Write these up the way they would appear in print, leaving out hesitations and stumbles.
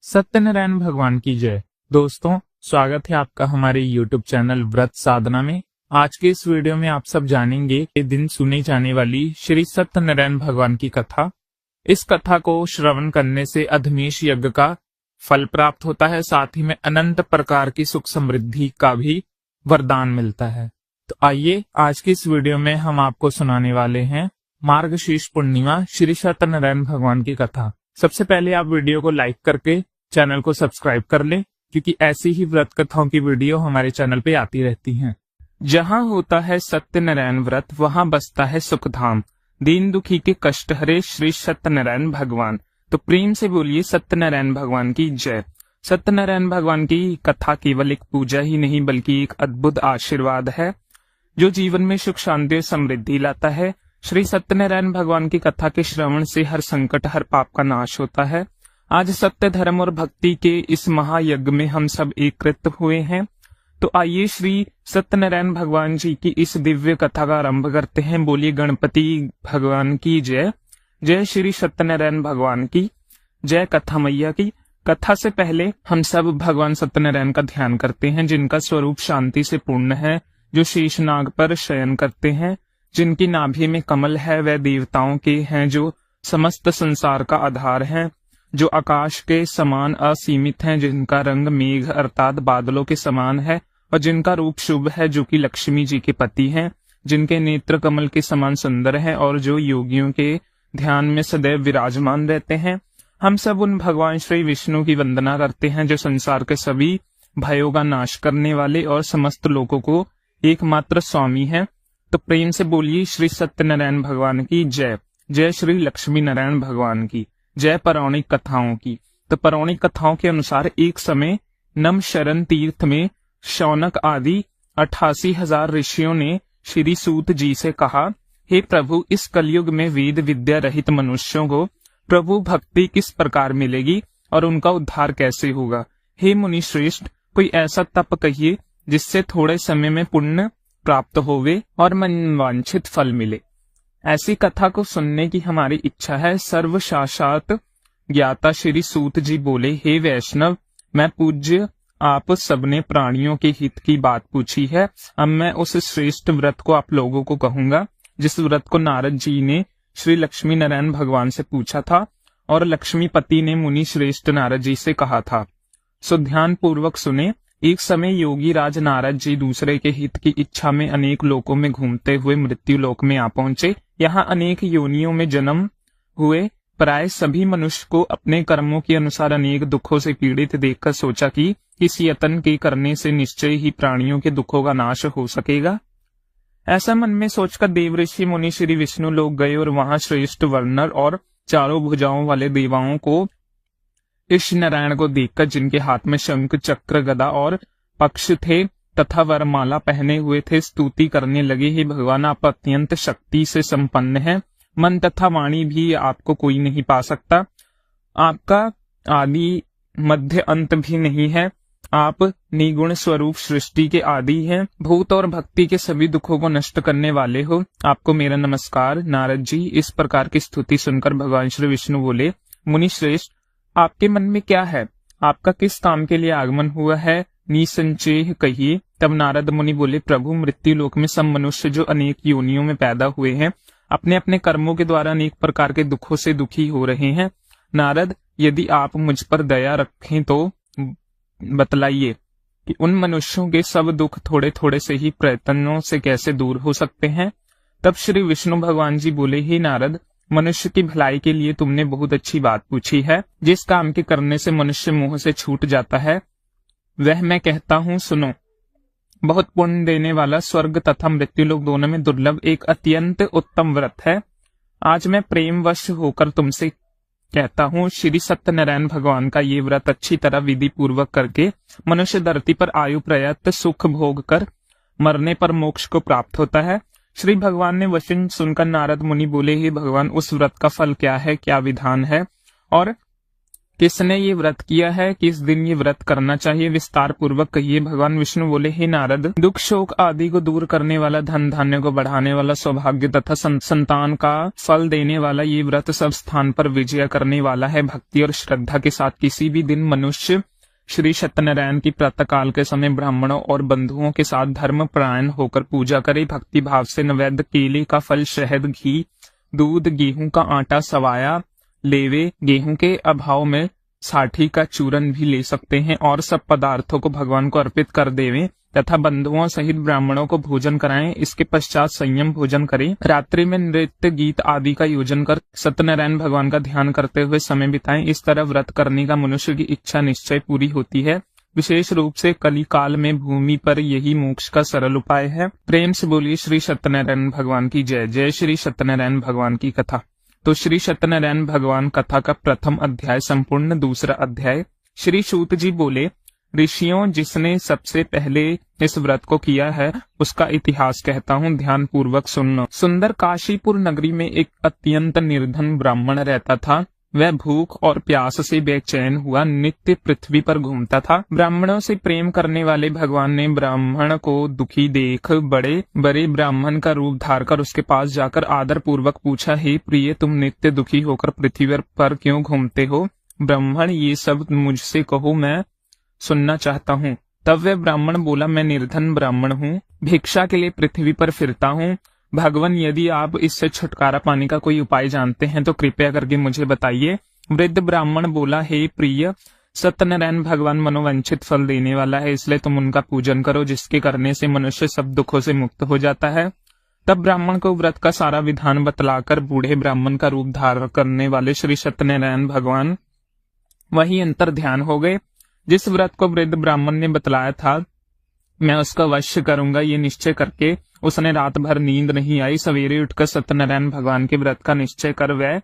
सत्यनारायण भगवान की जय। दोस्तों, स्वागत है आपका हमारे YouTube चैनल व्रत साधना में। आज के इस वीडियो में आप सब जानेंगे कि दिन सुनी जाने वाली श्री सत्यनारायण भगवान की कथा। इस कथा को श्रवण करने से अधमेश यज्ञ का फल प्राप्त होता है, साथ ही में अनंत प्रकार की सुख समृद्धि का भी वरदान मिलता है। तो आइए आज की इस वीडियो में हम आपको सुनाने वाले हैं मार्गशीर्ष पूर्णिमा श्री सत्यनारायण भगवान की कथा। सबसे पहले आप वीडियो को लाइक करके चैनल को सब्सक्राइब कर लें, क्योंकि ऐसी ही व्रत कथाओं की वीडियो हमारे चैनल पे आती रहती हैं। जहां होता है सत्यनारायण व्रत, वहां बसता है सुखधाम। दीन दुखी के कष्ट हरे श्री सत्यनारायण भगवान। तो प्रेम से बोलिए सत्यनारायण भगवान की जय। सत्यनारायण भगवान की कथा केवल एक पूजा ही नहीं, बल्कि एक अद्भुत आशीर्वाद है जो जीवन में सुख शांति और समृद्धि लाता है। श्री सत्यनारायण भगवान की कथा के श्रवण से हर संकट, हर पाप का नाश होता है। आज सत्य, धर्म और भक्ति के इस महायज्ञ में हम सब एकत्रित हुए हैं। तो आइए श्री सत्यनारायण भगवान जी की इस दिव्य कथा का आरंभ करते हैं। बोलिए गणपति भगवान की जय। जय श्री सत्यनारायण भगवान की जय। कथा मैया की। कथा से पहले हम सब भगवान सत्यनारायण का ध्यान करते हैं, जिनका स्वरूप शांति से पूर्ण है, जो शेषनाग पर शयन करते हैं, जिनकी नाभि में कमल है। वह देवताओं के हैं जो समस्त संसार का आधार है, जो आकाश के समान असीमित हैं, जिनका रंग मेघ अर्थात बादलों के समान है, और जिनका रूप शुभ है, जो कि लक्ष्मी जी के पति हैं, जिनके नेत्र कमल के समान सुंदर है, और जो योगियों के ध्यान में सदैव विराजमान रहते हैं। हम सब उन भगवान श्री विष्णु की वंदना करते हैं, जो संसार के सभी भयों का नाश करने वाले और समस्त लोगों को एकमात्र स्वामी है। तो प्रेम से बोलिए श्री सत्यनारायण भगवान की जय। जय श्री लक्ष्मी नारायण भगवान की जय। पौराणिक कथाओं की। तो पौराणिक कथाओं के अनुसार एक समय नमशरण तीर्थ में शौनक आदि 88,000 ऋषियों ने श्री सूत जी से कहा, हे प्रभु, इस कलयुग में वेद विद्या रहित मनुष्यों को प्रभु भक्ति किस प्रकार मिलेगी और उनका उद्धार कैसे होगा। हे मुनि श्रेष्ठ, कोई ऐसा तप कहिए जिससे थोड़े समय में पुण्य प्राप्त होवे और मनवांछित फल मिले। ऐसी कथा को सुनने की हमारी इच्छा है। सर्वशास्त्र ज्ञाता श्री सूत जी बोले, हे वैष्णव, मैं पूज्य आप सबने प्राणियों के हित की बात पूछी है। अब मैं उस श्रेष्ठ व्रत को आप लोगों को कहूंगा, जिस व्रत को नारद जी ने श्री लक्ष्मी नारायण भगवान से पूछा था और लक्ष्मीपति ने मुनि श्रेष्ठ नारद जी से कहा था। सो ध्यान पूर्वक सुने। एक समय योगी राज नारद जी दूसरे के हित की इच्छा में अनेक लोकों में घूमते हुए मृत्यु लोक में आ पहुंचे। यहाँ अनेक योनियों में जन्म हुए प्राय सभी मनुष्य को अपने कर्मों के अनुसार अनेक दुखों से पीड़ित देखकर सोचा कि इस यत्न के करने से निश्चय ही प्राणियों के दुखों का नाश हो सकेगा। ऐसा मन में सोचकर देव ऋषि मुनि श्री विष्णु लोग गए और वहां श्रेष्ठ वर्णर और चारों भुजाओं वाले देवाओं को इस नारायण को देखकर, जिनके हाथ में शंख चक्र गदा और पक्ष थे तथा वरमाला पहने हुए थे, स्तुति करने लगे, हे भगवान, आप अत्यंत शक्ति से संपन्न हैं। मन तथा वाणी भी आपको कोई नहीं पा सकता। आपका आदि मध्य अंत भी नहीं है। आप निगुण स्वरूप सृष्टि के आदि हैं। भूत और भक्ति के सभी दुखों को नष्ट करने वाले हो। आपको मेरा नमस्कार। नारद जी इस प्रकार की स्तुति सुनकर भगवान श्री विष्णु बोले, मुनि श्रेष्ठ, आपके मन में क्या है? आपका किस काम के लिए आगमन हुआ है? निसंचेह कहिए। तब नारद मुनि बोले, प्रभु, मृत्यु लोक में सब मनुष्य जो अनेक योनियों में पैदा हुए हैं, अपने अपने कर्मों के द्वारा अनेक प्रकार के दुखों से दुखी हो रहे हैं। नारद, यदि आप मुझ पर दया रखें तो बतलाइए कि उन मनुष्यों के सब दुख थोड़े थोड़े से ही प्रयत्नों से कैसे दूर हो सकते हैं। तब श्री विष्णु भगवान जी बोले, हे नारद, मनुष्य की भलाई के लिए तुमने बहुत अच्छी बात पूछी है। जिस काम के करने से मनुष्य मोह से छूट जाता है, वह मैं कहता हूँ, सुनो। बहुत पुण्य देने वाला, स्वर्ग तथा मृत्यु लोक दोनों में दुर्लभ एक अत्यंत उत्तम व्रत है। आज मैं प्रेमवश होकर तुमसे कहता हूँ, श्री सत्यनारायण भगवान का ये व्रत अच्छी तरह विधि पूर्वक करके मनुष्य धरती पर आयु प्रयत सुख भोग कर मरने पर मोक्ष को प्राप्त होता है। श्री भगवान ने वचन सुनकर नारद मुनि बोले, हे भगवान, उस व्रत का फल क्या है, क्या विधान है और किसने ये व्रत किया है, किस दिन ये व्रत करना चाहिए, विस्तार पूर्वक कहिए। भगवान विष्णु बोले, हे नारद, दुख शोक आदि को दूर करने वाला, धन धान्य को बढ़ाने वाला, सौभाग्य तथा संतान का फल देने वाला ये व्रत सब स्थान पर विजय करने वाला है। भक्ति और श्रद्धा के साथ किसी भी दिन मनुष्य श्री सत्यनारायण की प्रातःकाल के समय ब्राह्मणों और बंधुओं के साथ धर्म परायण होकर पूजा करे। भक्ति भाव से नैवेद्य केले का फल, शहद, घी, दूध, गेहूं का आटा, सवाया लेवे, गेहूं के अभाव में साठी का चूरन भी ले सकते हैं और सब पदार्थों को भगवान को अर्पित कर देवें तथा बंधुओं सहित ब्राह्मणों को भोजन कराएं। इसके पश्चात संयम भोजन करें। रात्रि में नृत्य गीत आदि का योजन कर सत्यनारायण भगवान का ध्यान करते हुए समय बिताएं। इस तरह व्रत करने का मनुष्य की इच्छा निश्चय पूरी होती है। विशेष रूप से कली काल में भूमि पर यही मोक्ष का सरल उपाय है। प्रेम से बोलिए श्री सत्यनारायण भगवान की जय। जय श्री सत्यनारायण भगवान की कथा। तो श्री सत्यनारायण भगवान कथा का प्रथम अध्याय संपूर्ण। दूसरा अध्याय। श्री सूत जी बोले, ऋषियों, जिसने सबसे पहले इस व्रत को किया है उसका इतिहास कहता हूँ, ध्यान पूर्वक सुनना। सुंदर काशीपुर नगरी में एक अत्यंत निर्धन ब्राह्मण रहता था। वह भूख और प्यास से बेचैन हुआ नित्य पृथ्वी पर घूमता था। ब्राह्मणों से प्रेम करने वाले भगवान ने ब्राह्मण को दुखी देख बड़े बड़े ब्राह्मण का रूप धारकर उसके पास जाकर आदर पूर्वक पूछा, हे प्रिय, तुम नित्य दुखी होकर पृथ्वी पर क्यों घूमते हो? ब्राह्मण, ये सब मुझसे कहो, मैं सुनना चाहता हूँ। तब वह ब्राह्मण बोला, मैं निर्धन ब्राह्मण हूँ, भिक्षा के लिए पृथ्वी पर फिरता हूँ। भगवान, यदि आप इससे छुटकारा पाने का कोई उपाय जानते हैं तो कृपया करके मुझे बताइए। वृद्ध ब्राह्मण बोला, हे प्रिय, सत्यनारायण भगवान मनोवांछित फल देने वाला है, इसलिए तुम उनका पूजन करो, जिसके करने से मनुष्य सब दुखों से मुक्त हो जाता है। तब ब्राह्मण को व्रत का सारा विधान बतलाकर बूढ़े ब्राह्मण का रूप धारण करने वाले श्री सत्यनारायण भगवान वही अंतर ध्यान हो गए। जिस व्रत को वृद्ध ब्राह्मण ने बतलाया था, मैं उसका वश करूंगा, ये निश्चय करके उसने रात भर नींद नहीं आई। सवेरे उठकर सत्यनारायण भगवान के व्रत का निश्चय कर वह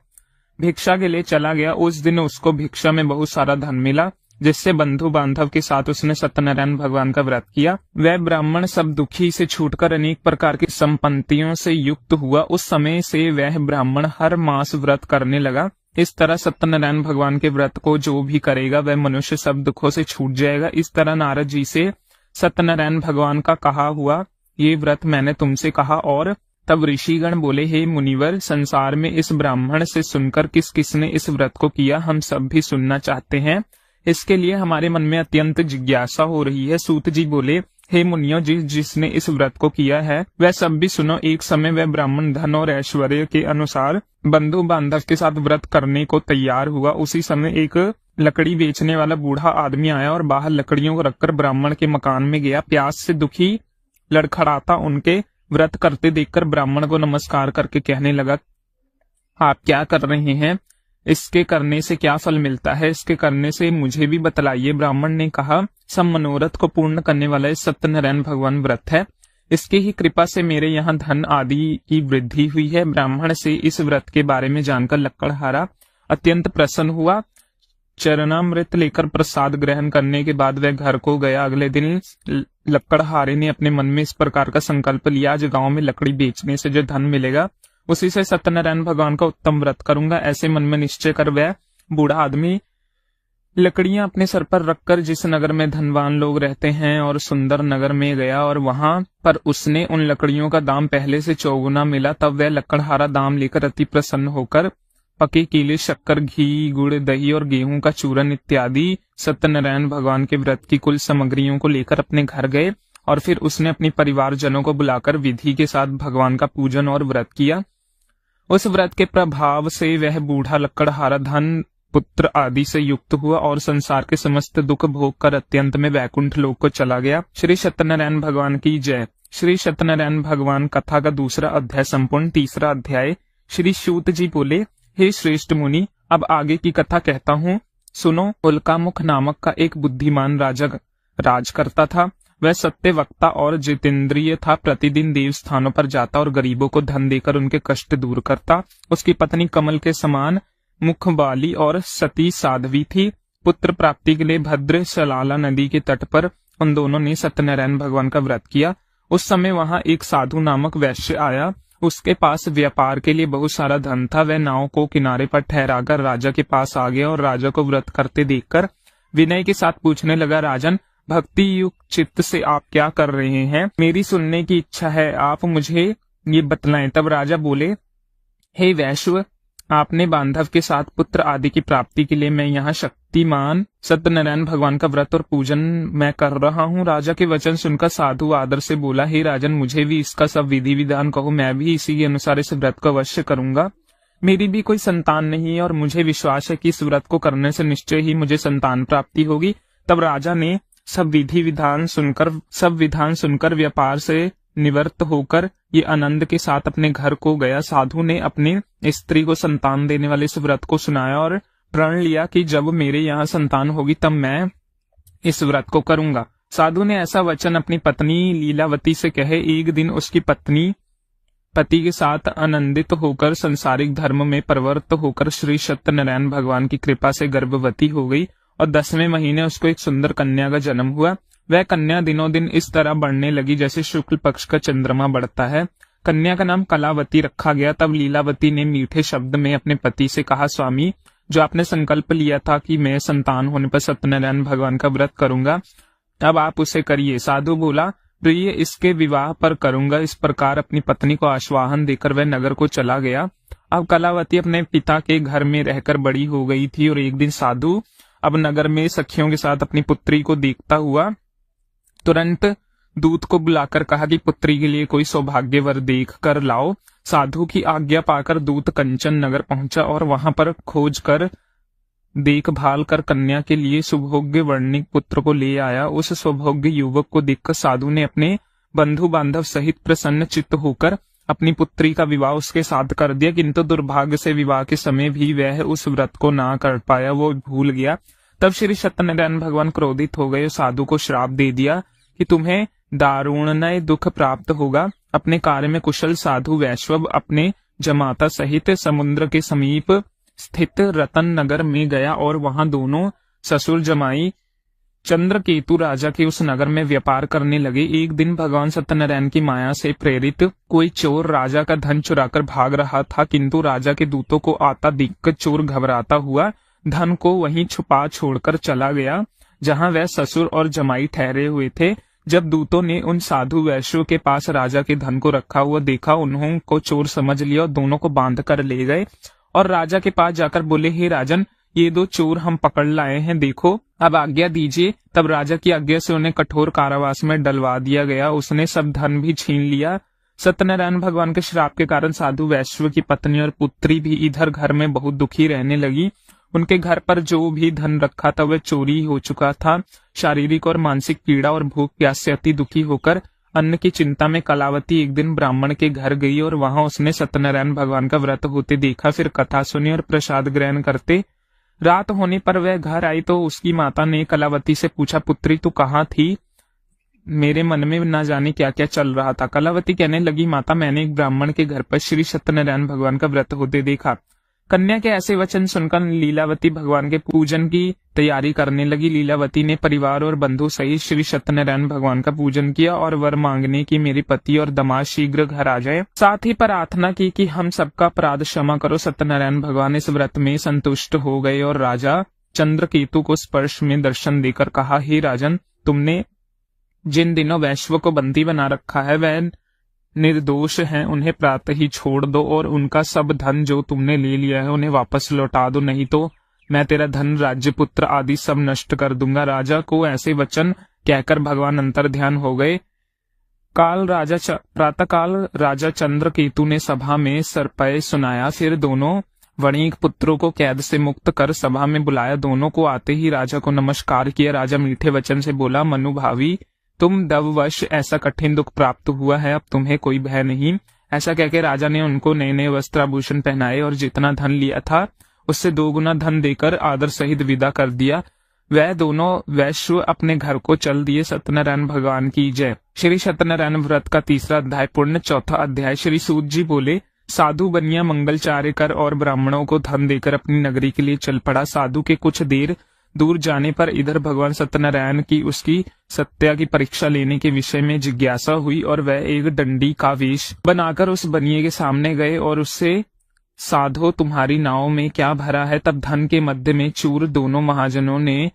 भिक्षा के लिए चला गया। उस दिन उसको भिक्षा में बहुत सारा धन मिला, जिससे बंधु बांधव के साथ उसने सत्यनारायण भगवान का व्रत किया। वह ब्राह्मण सब दुखी से छूटकर अनेक प्रकार की संपत्तियों से युक्त हुआ। उस समय से वह ब्राह्मण हर मास व्रत करने लगा। इस तरह सत्यनारायण भगवान के व्रत को जो भी करेगा वह मनुष्य सब दुखों से छूट जाएगा। इस तरह नारद जी से सत्यनारायण भगवान का कहा हुआ ये व्रत मैंने तुमसे कहा। और तब ऋषिगण बोले, हे मुनिवर, संसार में इस ब्राह्मण से सुनकर किस किसने इस व्रत को किया, हम सब भी सुनना चाहते हैं। इसके लिए हमारे मन में अत्यंत जिज्ञासा हो रही है। सूत जी बोले, हे मुनियों, जिसने इस व्रत को किया है वह सब भी सुनो। एक समय वह ब्राह्मण धन और ऐश्वर्य के अनुसार बंधु बांधव के साथ व्रत करने को तैयार हुआ। उसी समय एक लकड़ी बेचने वाला बूढ़ा आदमी आया और बाहर लकड़ियों को रखकर ब्राह्मण के मकान में गया। प्यास से दुखी लड़खड़ाता उनके व्रत करते देखकर ब्राह्मण को नमस्कार करके कहने लगा, आप क्या कर रहे हैं? इसके करने से क्या फल मिलता है? इसके करने से मुझे भी बतलाइए। ब्राह्मण ने कहा, सब मनोरथ को पूर्ण करने वाला सत्यनारायण भगवान व्रत है। इसकी ही कृपा से मेरे यहाँ धन आदि की वृद्धि हुई है। ब्राह्मण से इस व्रत के बारे में जानकर लकड़हारा अत्यंत प्रसन्न हुआ। चरणामृत लेकर प्रसाद ग्रहण करने के बाद वह घर को गया। अगले दिन लकड़हारे ने अपने मन में इस प्रकार का संकल्प लिया, आज गांव में लकड़ी बेचने से जो धन मिलेगा उसी से सत्यनारायण भगवान का उत्तम व्रत करूंगा। ऐसे मन में निश्चय कर वह बूढ़ा आदमी लकड़ियां अपने सर पर रखकर जिस नगर में धनवान लोग रहते हैं और सुंदर नगर में गया और वहां पर उसने उन लकड़ियों का दाम पहले से चौगुना मिला। तब वह लकड़हारा दाम लेकर अति प्रसन्न होकर पके केले, शक्कर, घी, गुड़, दही और गेहूं का चूरन इत्यादि सत्यनारायण भगवान के व्रत की कुल सामग्रियों को लेकर अपने घर गए और फिर उसने अपने परिवारजनों को बुलाकर विधि के साथ भगवान का पूजन और व्रत किया। उस व्रत के प्रभाव से वह बूढ़ा लकड़हारा धन, पुत्र आदि से युक्त हुआ और संसार के समस्त दुख भोग कर अत्यंत में वैकुंठ लोक को चला गया। श्री सत्यनारायण भगवान की जय। श्री सत्यनारायण भगवान कथा का दूसरा अध्याय संपूर्ण। तीसरा अध्याय। श्री सूत जी बोले, हे श्रेष्ठ मुनि, अब आगे की कथा कहता हूँ, सुनो। उल्कामुख नामक का एक बुद्धिमान राजा राज करता था। वह सत्य वक्ता और जितेंद्रिय था। प्रतिदिन देव स्थानों पर जाता और गरीबों को धन देकर उनके कष्ट दूर करता। उसकी पत्नी कमल के समान मुख वाली और सती साध्वी थी। पुत्र प्राप्ति के लिए भद्र सलाला नदी के तट पर उन दोनों ने सत्यनारायण भगवान का व्रत किया। उस समय वहां एक साधु नामक वैश्य आया उसके पास व्यापार के लिए बहुत सारा धन था। वह नाव को किनारे पर ठहराकर राजा के पास आ गया और राजा को व्रत करते देखकर विनय के साथ पूछने लगा, राजन, भक्ति युक्त चित्त से आप क्या कर रहे हैं? मेरी सुनने की इच्छा है, आप मुझे ये बतलाएं। तब राजा बोले, हे वैश्व, आपने बांधव के साथ पुत्र आदि की प्राप्ति के लिए मैं यहाँ शक्तिमान सत्यनारायण भगवान का व्रत और पूजन मैं कर रहा हूँ। राजा के वचन सुनकर साधु आदर से बोला, हे राजन, मुझे भी इसका सब विधि विधान कहो, मैं भी इसी के अनुसार इस व्रत को अवश्य करूंगा। मेरी भी कोई संतान नहीं है और मुझे विश्वास है कि इस व्रत को करने से निश्चय ही मुझे संतान प्राप्ति होगी। तब राजा ने सब विधान सुनकर व्यापार से निवृत्त होकर ये आनंद के साथ अपने घर को गया। साधु ने अपने स्त्री को संतान देने वाले इस व्रत को सुनाया और प्रण लिया कि जब मेरे यहाँ संतान होगी तब मैं इस व्रत को करूंगा। साधु ने ऐसा वचन अपनी पत्नी लीलावती से कहे। एक दिन उसकी पत्नी पति के साथ आनंदित होकर संसारिक धर्म में प्रवृत्त होकर श्री सत्यनारायण भगवान की कृपा से गर्भवती हो गई और 10वें महीने उसको एक सुंदर कन्या का जन्म हुआ। वह कन्या दिनों दिन इस तरह बढ़ने लगी जैसे शुक्ल पक्ष का चंद्रमा बढ़ता है। कन्या का नाम कलावती रखा गया। तब लीलावती ने मीठे शब्द में अपने पति से कहा, स्वामी, जो आपने संकल्प लिया था कि मैं संतान होने पर सत्यनारायण भगवान का व्रत करूंगा, अब आप उसे करिए। साधु बोला, प्रिय, इसके विवाह पर करूंगा। इस प्रकार अपनी पत्नी को आश्वासन देकर वह नगर को चला गया। अब कलावती अपने पिता के घर में रहकर बड़ी हो गई थी और एक दिन साधु अब नगर में सखियों के साथ अपनी पुत्री को देखता हुआ तुरंत दूत को बुलाकर कहा कि पुत्री के लिए कोई सौभाग्य वर देख कर लाओ। साधु की आज्ञा पाकर दूत कंचन नगर पहुंचा और वहां पर खोज कर देखभाल कर कन्या के लिए सुभोग्य वर्णिक पुत्र को ले आया। उस सौभाग्य युवक को देखकर साधु ने अपने बंधु बांधव सहित प्रसन्न चित्त होकर अपनी पुत्री का विवाह उसके साथ कर दिया, किंतु दुर्भाग्य से विवाह के समय भी वह उस व्रत को ना कर पाया, वो भूल गया। तब श्री सत्यनारायण भगवान क्रोधित हो गए, साधु को श्राप दे दिया कि तुम्हें दारुणमय दुख प्राप्त होगा। अपने कार्य में कुशल साधु वैश्व अपने जमाता सहित समुद्र के समीप स्थित रतन नगर में गया और वहां दोनों ससुर जमाई चंद्रकेतु राजा के उस नगर में व्यापार करने लगे। एक दिन भगवान सत्यनारायण की माया से प्रेरित कोई चोर राजा का धन चुराकर भाग रहा था, किंतु राजा के दूतों को आता देखकर चोर घबराता हुआ धन को वहीं छुपा छोड़कर चला गया जहां वह ससुर और जमाई ठहरे हुए थे। जब दूतों ने उन साधु वैश्यों के पास राजा के धन को रखा हुआ देखा, उन्होंने को चोर समझ लिया और दोनों को बांध कर ले गए और राजा के पास जाकर बोले, हे राजन, ये दो चोर हम पकड़ लाए हैं, देखो, अब आज्ञा दीजिए। तब राजा की आज्ञा से उन्हें कठोर कारावास में डलवा दिया गया। उसने सब धन भी छीन लिया। सत्यनारायण भगवान के श्राप के कारण साधु वैश्व की पत्नी और पुत्री भी इधर घर में बहुत दुखी रहने लगी। उनके घर पर जो भी धन रखा था वह चोरी हो चुका था। शारीरिक और मानसिक पीड़ा और भूख प्यास से अति दुखी होकर अन्न की चिंता में कलावती एक दिन ब्राह्मण के घर गई और वहां उसने सत्यनारायण भगवान का व्रत होते देखा। फिर कथा सुनी और प्रसाद ग्रहण करते रात होने पर वह घर आई तो उसकी माता ने कलावती से पूछा, पुत्री तू कहाँ थी? मेरे मन में न जाने क्या क्या चल रहा था। कलावती कहने लगी, माता, मैंने एक ब्राह्मण के घर पर श्री सत्यनारायण भगवान का व्रत होते देखा। कन्या के ऐसे वचन सुनकर लीलावती भगवान के पूजन की तैयारी करने लगी। लीलावती ने परिवार और बंधु सहित श्री सत्यनारायण भगवान का पूजन किया और वर मांगने की मेरे पति और दामाद शीघ्र घर आ जाए। साथ ही प्रार्थना की कि हम सबका अपराध क्षमा करो। सत्यनारायण भगवान इस व्रत में संतुष्ट हो गए और राजा चंद्रकेतु को स्पर्श में दर्शन देकर कहा, हे राजन, तुमने जिन दिनों वैश्व को बंदी बना रखा है वह निर्दोष हैं, उन्हें प्रातः ही छोड़ दो और उनका सब धन जो तुमने ले लिया है उन्हें वापस लौटा दो, नहीं तो मैं तेरा धन, राज्य, पुत्र आदि सब नष्ट कर दूंगा। राजा को ऐसे वचन कहकर भगवान अंतर ध्यान हो गए। प्रातःकाल राजा चंद्रकेतु ने सभा में सरपय सुनाया। फिर दोनों वणिक पुत्रों को कैद से मुक्त कर सभा में बुलाया। दोनों को आते ही राजा को नमस्कार किया। राजा मीठे वचन से बोला, मनुभावी, तुम दववश ऐसा कठिन दुख प्राप्त हुआ है, अब तुम्हें कोई भय नहीं। ऐसा कहकर राजा ने उनको नए नए वस्त्र आभूषण पहनाए और जितना धन लिया था उससे 2 गुना धन देकर आदर सहित विदा कर दिया। वह दोनों वैश्व अपने घर को चल दिए। सत्यनारायण भगवान की जय। श्री सत्यनारायण व्रत का 3रा अध्याय पूर्ण। 4था अध्याय। श्री सूत जी बोले, साधु बनिया मंगलचार्य कर और ब्राह्मणों को धन देकर अपनी नगरी के लिए चल पड़ा। साधु के कुछ देर दूर जाने पर इधर भगवान सत्यनारायण की उसकी सत्या की परीक्षा लेने के विषय में जिज्ञासा हुई और वह एक डंडी का वेश बनाकर उस बनिए के सामने गए और उससे, साधो तुम्हारी नाव में क्या भरा है? तब धन के मध्य में चूर दोनों महाजनों ने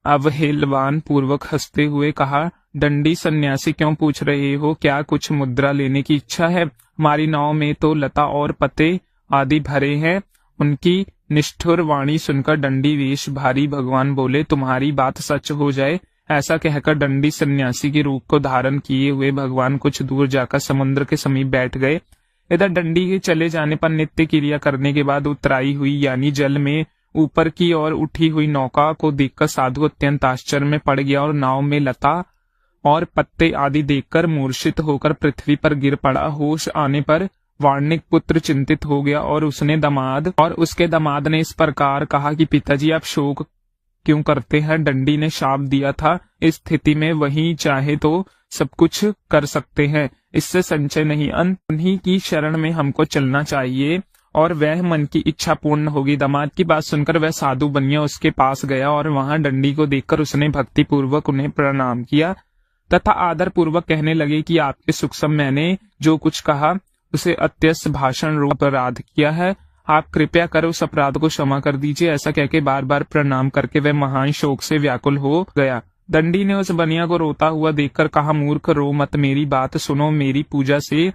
अवहेलवान पूर्वक हंसते हुए कहा, डंडी सन्यासी क्यों पूछ रहे हो? क्या कुछ मुद्रा लेने की इच्छा है? हमारी नाव में तो लता और पत्ते आदि भरे हैं। उनकी निष्ठुर वाणी सुनकर डंडी वेश भारी भगवान बोले, तुम्हारी बात सच हो जाए। ऐसा कहकर डंडी सन्यासी के रूप को धारण किए हुए भगवान कुछ दूर जाकर समुद्र के समीप बैठ गए। इधर डंडी के चले जाने पर नित्य क्रिया करने के बाद उतराई हुई यानी जल में ऊपर की ओर उठी हुई नौका को देखकर साधु अत्यंत आश्चर्य में पड़ गया और नाव में लता और पत्ते आदि देखकर मूर्छित होकर पृथ्वी पर गिर पड़ा। होश आने पर वार्णिक पुत्र चिंतित हो गया और उसके दामाद ने इस प्रकार कहा कि पिताजी आप शोक क्यों करते हैं? डंडी ने शाप दिया था, इस स्थिति में वही चाहे तो सब कुछ कर सकते हैं, इससे संचय नहीं, उन्हीं की शरण में हमको चलना चाहिए और वह मन की इच्छा पूर्ण होगी। दामाद की बात सुनकर वह साधु बनिया उसके पास गया और वहां डंडी को देखकर उसने भक्ति पूर्वक उन्हें प्रणाम किया तथा आदर पूर्वक कहने लगे कि आपके सुख सब मैंने जो कुछ कहा उसे अत्यस्त भाषण रूप अपराध किया है, आप कृपया कर उस अपराध को क्षमा कर दीजिए। ऐसा कहके बार बार प्रणाम करके वह महान शोक से व्याकुल हो गया। डंडी ने उस बनिया को रोता हुआ देखकर कहा, मूर्ख रो मत, मेरी बात सुनो। मेरी पूजा से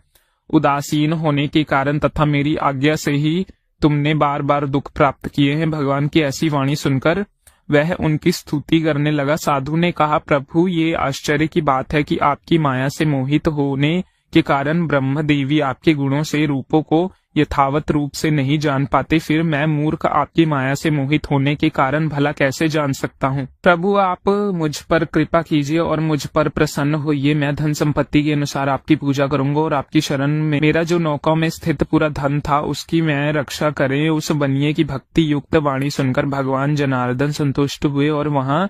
उदासीन होने के कारण तथा मेरी आज्ञा से ही तुमने बार बार दुख प्राप्त किए हैं। भगवान की ऐसी वाणी सुनकर वह उनकी स्तुति करने लगा। साधु ने कहा, प्रभु ये आश्चर्य की बात है कि आपकी माया से मोहित होने के कारण ब्रह्म देवी आपके गुणों से रूपों को यथावत रूप से नहीं जान पाते, फिर मैं मूर्ख आपकी माया से मोहित होने के कारण भला कैसे जान सकता हूँ? प्रभु आप मुझ पर कृपा कीजिए और मुझ पर प्रसन्न होइए। मैं धन संपत्ति के अनुसार आपकी पूजा करूंगा और आपकी शरण में मेरा जो नौका में स्थित पूरा धन था उसकी मैं रक्षा करें। उस बनिए की भक्ति युक्त वाणी सुनकर भगवान जनार्दन संतुष्ट हुए और वहां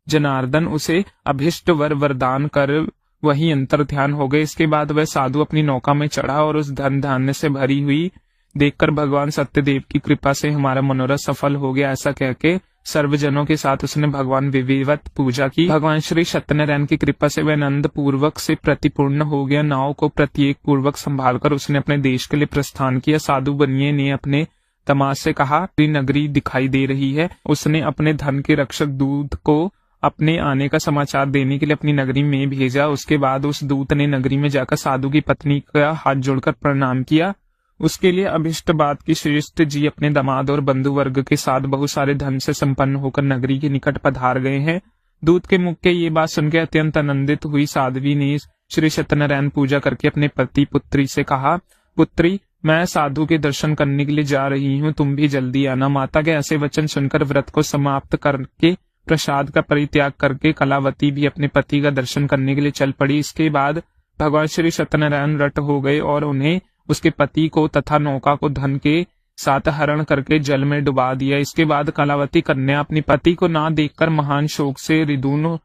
जनार्दन उसे अभिष्ट वरदान कर वही अंतर ध्यान हो गए। इसके बाद वह साधु अपनी नौका में चढ़ा और उस धन धान्य से भरी हुई देखकर भगवान सत्यदेव की कृपा से हमारा मनोरथ सफल हो गया, ऐसा कहके सर्वजनों के साथ उसने भगवान विधिवत पूजा की। भगवान श्री सत्यनारायण की कृपा से वह आनंद पूर्वक से प्रतिपूर्ण हो गया। नाव को प्रत्येक पूर्वक संभालकर उसने अपने देश के लिए प्रस्थान किया। साधु बनिए ने अपने दामाद से कहा, नगरी दिखाई दे रही है। उसने अपने धन के रक्षक दूत को अपने आने का समाचार देने के लिए अपनी नगरी में भेजा। उसके बाद उस दूत ने नगरी में जाकर साधु की पत्नी का हाथ जोड़कर प्रणाम किया। उसके लिए अभिष्ट बात की श्रेष्ठ जी अपने दामाद और बंधु वर्ग के साथ बहुत सारे धन से संपन्न होकर नगरी के निकट पधार गए हैं। दूत के मुख के ये बात सुनकर अत्यंत आनंदित हुई साध्वी ने श्री सत्यनारायण पूजा करके अपने पति पुत्री से कहा, पुत्री मैं साधु के दर्शन करने के लिए जा रही हूँ, तुम भी जल्दी आना। माता के ऐसे वचन सुनकर व्रत को समाप्त करके प्रसाद का परित्याग करके कलावती भी अपने पति का दर्शन करने के लिए चल पड़ी। इसके बाद भगवान श्री सत्यनारायण रट हो गए और उन्हें उसके पति को तथा नौका को धन के साथ हरण करके जल में डुबा दिया। इसके बाद कलावती कन्या अपने पति को ना देखकर महान शोक से रिदून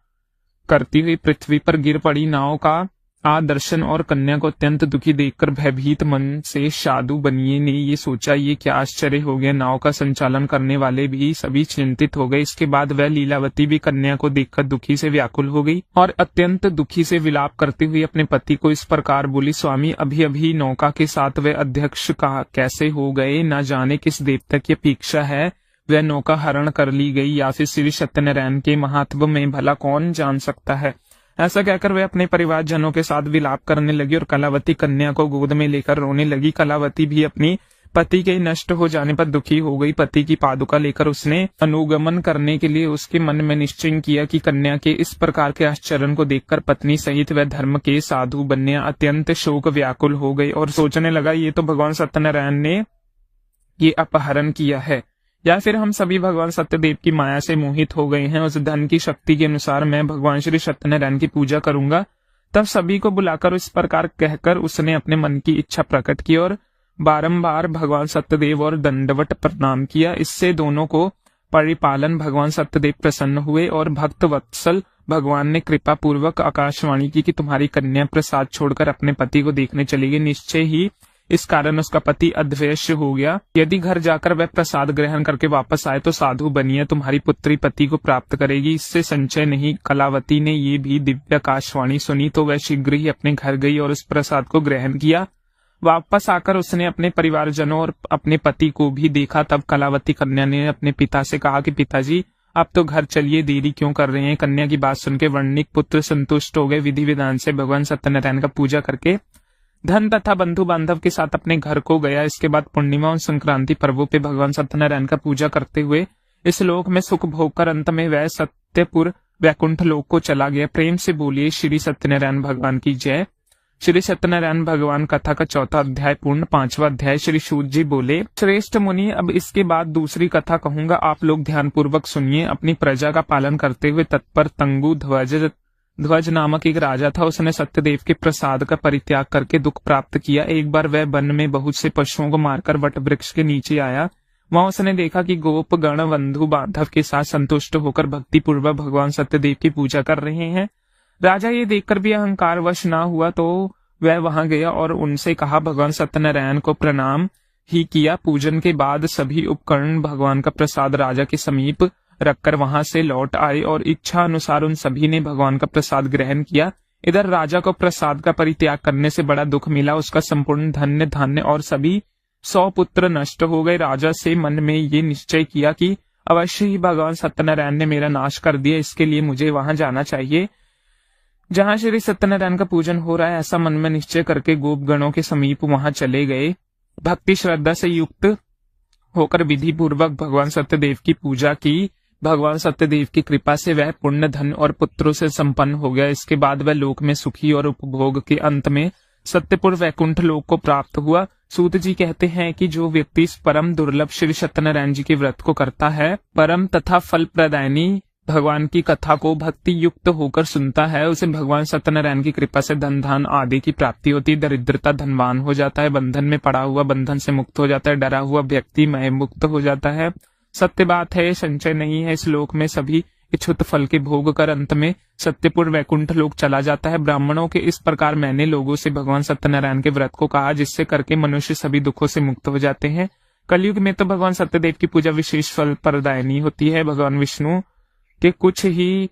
करती हुई पृथ्वी पर गिर पड़ी। नाव का दर्शन और कन्या को अत्यंत दुखी देखकर भयभीत मन से साधु बनिए ने ये सोचा, ये क्या आश्चर्य हो गया। नाव का संचालन करने वाले भी सभी चिंतित हो गए। इसके बाद वह लीलावती भी कन्या को देखकर दुखी से व्याकुल हो गई और अत्यंत दुखी से विलाप करते हुए अपने पति को इस प्रकार बोली, स्वामी अभी अभी नौका के साथ वह अध्यक्ष का कैसे हो गए, न जाने किस देवता की अपेक्षा है वह नौका हरण कर ली गई या फिर श्री सत्यनारायण के महात्म में भला कौन जान सकता है। ऐसा कहकर वे अपने परिवार जनों के साथ विलाप करने लगी और कलावती कन्या को गोद में लेकर रोने लगी। कलावती भी अपनी पति के नष्ट हो जाने पर दुखी हो गई। पति की पादुका लेकर उसने अनुगमन करने के लिए उसके मन में निश्चय किया कि कन्या के इस प्रकार के आश्चर्य को देखकर पत्नी सहित वह धर्म के साधु बनिया अत्यंत शोक व्याकुल हो गई और सोचने लगा, ये तो भगवान सत्यनारायण ने ये अपहरण किया है या फिर हम सभी भगवान सत्यदेव की माया से मोहित हो गए हैं। उस धन की शक्ति के अनुसार मैं भगवान श्री सत्यनारायण की पूजा करूंगा। तब सभी को बुलाकर इस प्रकार कहकर उसने अपने मन की इच्छा प्रकट की और बारंबार भगवान सत्यदेव और दंडवत प्रणाम किया। इससे दोनों को परिपालन भगवान सत्यदेव प्रसन्न हुए और भक्त वत्सल भगवान ने कृपा पूर्वक आकाशवाणी की कि तुम्हारी कन्या प्रसाद छोड़कर अपने पति को देखने चली गई। निश्चय ही इस कारण उसका पति अदृश्य हो गया। यदि घर जाकर वह प्रसाद ग्रहण करके वापस आए तो साधु बनिए, तुम्हारी पुत्री पति को प्राप्त करेगी, इससे संचय नहीं। कलावती ने ये भी दिव्य आकाशवाणी सुनी तो वह शीघ्र ही अपने घर गई और उस प्रसाद को ग्रहण किया। वापस आकर उसने अपने परिवारजनों और अपने पति को भी देखा। तब कलावती कन्या ने अपने पिता से कहा कि पिताजी अब तो घर चलिए, देरी क्यों कर रहे हैं। कन्या की बात सुनकर वर्णिक पुत्र संतुष्ट हो गए। विधि विधान से भगवान सत्यनारायण का पूजा करके धन तथा बंधु बांधव के साथ अपने घर को गया। इसके बाद पूर्णिमा और संक्रांति पर्वों पे भगवान सत्यनारायण का पूजा करते हुए इस लोक में सुख भोग कर अंत में वह सत्यपुर वैकुंठ लोक को चला गया। प्रेम से बोलिए श्री सत्यनारायण भगवान की जय। श्री सत्यनारायण भगवान कथा का 4वां अध्याय पूर्ण। 5वां अध्याय। श्री सूत जी बोले, श्रेष्ठ मुनि, अब इसके बाद दूसरी कथा कहूंगा, आप लोग ध्यान पूर्वक सुनिए। अपनी प्रजा का पालन करते हुए तत्पर तंगु ध्वज नामक एक राजा था। उसने सत्यदेव के प्रसाद का परित्याग करके दुख प्राप्त किया। एक बार वह वन में बहुत से पशुओं को मारकर वट वृक्ष के नीचे आया। वहां उसने देखा कि गोप गण बंधु बांधव के साथ संतुष्ट होकर भक्ति पूर्वक भगवान सत्यदेव की पूजा कर रहे हैं। राजा ये देखकर भी अहंकार वश ना हुआ तो वह वहां गया और उनसे कहा, भगवान सत्यनारायण को प्रणाम ही किया। पूजन के बाद सभी उपकरण भगवान का प्रसाद राजा के समीप रखकर वहां से लौट आए और इच्छा अनुसार उन सभी ने भगवान का प्रसाद ग्रहण किया। इधर राजा को प्रसाद का परित्याग करने से बड़ा दुख मिला। उसका संपूर्ण धन्य धान्य और सभी 100 पुत्र नष्ट हो गए। राजा से मन में ये निश्चय किया कि अवश्य ही भगवान सत्यनारायण ने मेरा नाश कर दिया, इसके लिए मुझे वहां जाना चाहिए जहां श्री सत्यनारायण का पूजन हो रहा है। ऐसा मन में निश्चय करके गोप गणों के समीप वहां चले गए। भक्ति श्रद्धा से युक्त होकर विधि पूर्वक भगवान सत्यदेव की पूजा की। भगवान सत्यदेव की कृपा से वह पुण्य धन और पुत्रों से संपन्न हो गया। इसके बाद वह लोक में सुखी और उपभोग के अंत में सत्यपुर वैकुंठ लोक को प्राप्त हुआ। सूत जी कहते हैं कि जो व्यक्ति इस परम दुर्लभ श्री सत्यनारायण जी के व्रत को करता है, परम तथा फल प्रदायनी भगवान की कथा को भक्ति युक्त होकर सुनता है, उसे भगवान सत्यनारायण की कृपा से धन धान आदि की प्राप्ति होती है। दरिद्रता धनवान हो जाता है, बंधन में पड़ा हुआ बंधन से मुक्त हो जाता है, डरा हुआ व्यक्ति मय मुक्त हो जाता है। सत्य बात है, संचय नहीं है। इस लोक में सभी इच्छुत फल के भोग कर अंत में सत्यपुर वैकुंठ लोक चला जाता है। ब्राह्मणों के इस प्रकार मैंने लोगों से भगवान सत्यनारायण के व्रत को कहा, जिससे करके मनुष्य सभी दुखों से मुक्त हो जाते हैं। कलयुग में तो भगवान सत्यदेव की पूजा विशेष फल प्रदायनी होती है। भगवान विष्णु के कुछ ही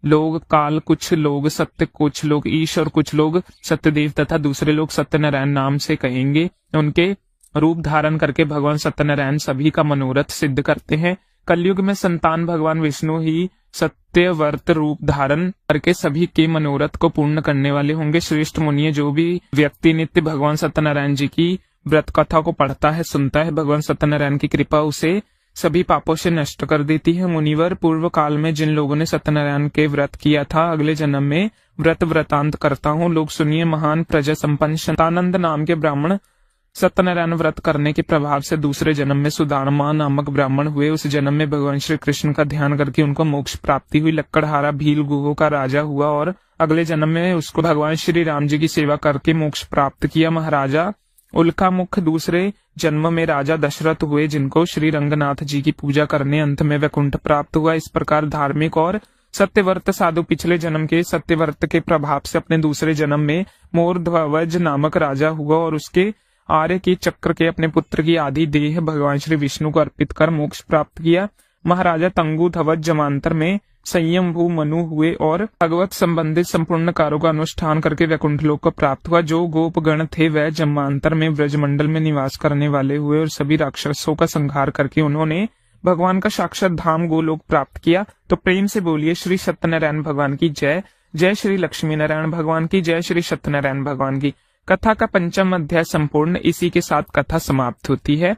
लोग काल, कुछ लोग सत्य, कुछ लोग ईश और कुछ लोग सत्यदेव तथा दूसरे लोग सत्यनारायण नाम से कहेंगे। उनके रूप धारण करके भगवान सत्यनारायण सभी का मनोरथ सिद्ध करते हैं। कलयुग में संतान भगवान विष्णु ही सत्यव्रत रूप धारण करके सभी के मनोरथ को पूर्ण करने वाले होंगे। श्रेष्ठ मुनिये, जो भी व्यक्ति नित्य भगवान सत्यनारायण जी की व्रत कथा को पढ़ता है, सुनता है, भगवान सत्यनारायण की कृपा उसे सभी पापों से नष्ट कर देती है। मुनिवर, पूर्व काल में जिन लोगों ने सत्यनारायण के व्रत किया था, अगले जन्म में वृतांत करता हूँ। लोग सुनिए। महान प्रजा संपन्न शतानंद नाम के ब्राह्मण सत्यनारायण व्रत करने के प्रभाव से दूसरे जन्म में सुदामा नामक ब्राह्मण हुए। उस जन्म में भगवान श्री कृष्ण का ध्यान करके उनको मोक्ष प्राप्ति हुई। लक्कड़हारा भील गुहों का राजा हुआ और अगले जन्म में उसको भगवान श्री राम जी की सेवा करके मोक्ष प्राप्त किया। महाराजा उल्का मुख दूसरे जन्म में राजा दशरथ हुए, जिनको श्री रंगनाथ जी की पूजा करने अंत में वैकुंठ प्राप्त हुआ। इस प्रकार धार्मिक और सत्यव्रत साधु पिछले जन्म के सत्यव्रत के प्रभाव से अपने दूसरे जन्म में मोरध्वज नामक राजा हुआ और उसके आर्य की चक्र के अपने पुत्र की आदि देह भगवान श्री विष्णु को अर्पित कर मोक्ष प्राप्त किया। महाराजा तंगु ध्वज जमांतर में संयमभू मनु हुए और भगवत संबंधित संपूर्ण कार्यों का अनुष्ठान करके वैकुंठ लोक को प्राप्त हुआ। जो गोप गण थे वह जमांतर में ब्रजमंडल में निवास करने वाले हुए और सभी राक्षसों का संहार करके उन्होंने भगवान का साक्षात धाम गोलोक प्राप्त किया। तो प्रेम से बोलिए श्री सत्यनारायण भगवान की जय। जय श्री लक्ष्मी नारायण भगवान की जय। श्री सत्यनारायण भगवान की। कथा का 5वां अध्याय संपूर्ण। इसी के साथ कथा समाप्त होती है।